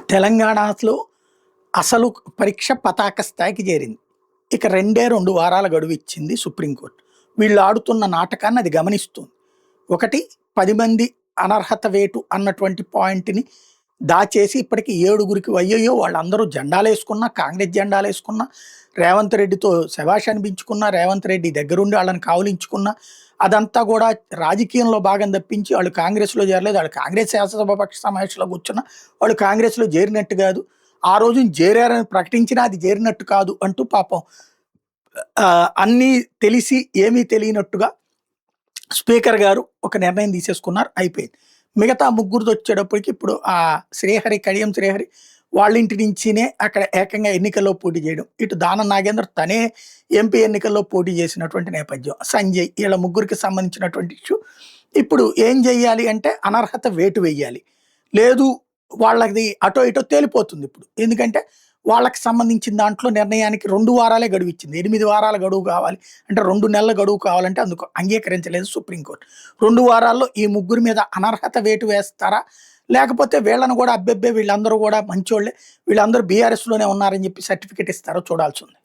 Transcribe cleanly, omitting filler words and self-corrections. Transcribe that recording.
తెలంగాణలో అసలు పరీక్ష పతాక స్థాయికి చేరింది. ఇక 2 వారాల గడువు ఇచ్చింది సుప్రీంకోర్టు. వీళ్ళు ఆడుతున్న నాటకాన్ని అది గమనిస్తుంది. ఒకటి 10 మంది అనర్హత వేటు అన్నటువంటి పాయింట్‌ని దాచేసి ఇప్పటికి 7గురికి అయ్యయ్యో! వాళ్ళందరూ జెండాలేసుకున్నా, కాంగ్రెస్ జెండాలేసుకున్నా, రేవంత్ రెడ్డితో శభాష్ అనిపించుకున్నా, రేవంత్ రెడ్డి దగ్గరుండి ఆళ్ళని కావలించుకున్నా, అదంతా గూడా రాజకీయంలో భాగం తప్పించి ఆళ్ళు కాంగ్రెస్‌లో చేరలేదు. ఆళ్ళు కాంగ్రెస్ శాసనసభాపక్ష సమావేశంలో కూర్చున్నా, వాళ్ళు కాంగ్రెస్‌లో చేరినట్టు గాదు. ఆ రోజున చేరారని ప్రకటించినా అది చేరినట్టు కాదు అంటూ పాపం అన్నీ తెలిసి ఏమీ తెలియనట్టుగా స్పీకర్ గారు ఒక నిర్ణయం తీసేసుకున్నారు. అయిపోయింది. మిగతా ముగ్గురిదొచ్చేటప్పటికి ఇప్పుడు శ్రీహరి, కడియం శ్రీహరి వాళ్ళ ఇంటి నుంచినే అక్కడ ఏకంగా ఎన్నికల్లో పోటీ చేయడం. ఇటు దానం నాగేందర్ తనే ఎంపీ ఎన్నికల్లో పోటీ చేసినటువంటి నేపథ్యం. సంజయ్ ఈళ్ళ ముగ్గురికి సంబంధించినటువంటి ఇష్యూ. ఇప్పుడు ఏం జేయాలి అంటే అనర్హత వేటు వెయ్యాలి. లేదు వాళ్ళది అటో ఇటో తేలిపోతుంది ఇప్పుడు. ఎందుకంటే వాళ్ళకి సంబంధించిన దాంట్లో నిర్ణయానికి 2 వారాలే గడువిచ్చింది. 8 వారాల గడువు కావాలి. అంటే 2 నెలల గడువు కావాలంటే అందుకు అంగీకరించలేదు సుప్రీంకోర్టు. 2 వారాల్లో ఈ ముగ్గురి మీద అనర్హత వేటు వేస్తారా? లేకపోతే వీళ్ళని కూడా అబ్బెబ్బే వీళ్ళందరూ కూడా మంచోళ్ళే, వీళ్ళందరూ బీఆర్ఎస్‌లోనే ఉన్నారని చెప్పి సర్టిఫికేట్ ఇస్తారో చూడాల్సి ఉంది.